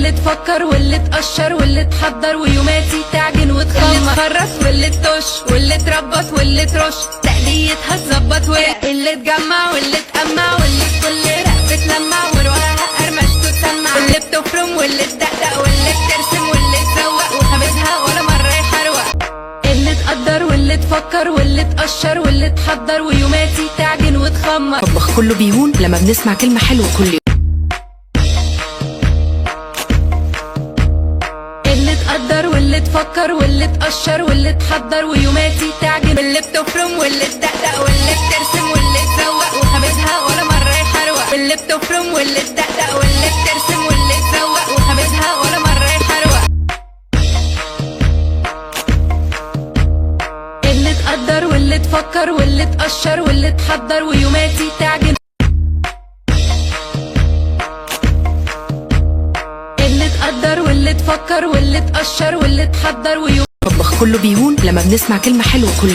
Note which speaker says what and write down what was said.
Speaker 1: واللي تفكر واللي تقشر واللي تحضر ويوماتي تعجن وتخمر، اللي تخرس واللي تطش واللي تربط واللي ترش تقليتها تظبط ورق، اللي تجمع واللي تقمع واللي كل رق بتلمع ورقها قرمش تسمع، واللي بتفرم واللي تدقدق واللي بترسم واللي تزوق وخبزها ولا مرة يحروق، اللي تقدر واللي تفكر واللي تقشر واللي تحضر ويوماتي تعجن وتخمر.
Speaker 2: المطبخ كله بيهون لما بنسمع كلمة حلوة كل يوم.
Speaker 1: اللي تقدر واللي تفكر واللي تقشر واللي تحضر ويوماتي تعجن، واللي بتفرم واللي تدقدق واللي بترسم واللي تزوق وخبزها ولا مرة يحروق، اللي بتفرم واللي تدقدق واللي بترسم واللي تزوق وخبزها ولا مرة يحروق. اللي تقدر واللي تفكر واللي تقشر واللي تحضر ويوماتي تعجن، اللي تقدر واللي تفكر واللي تقشر واللي تحضر ويوماتي.
Speaker 2: المطبخ كله بيهون لما بنسمع كلمة حلوة كل يوم.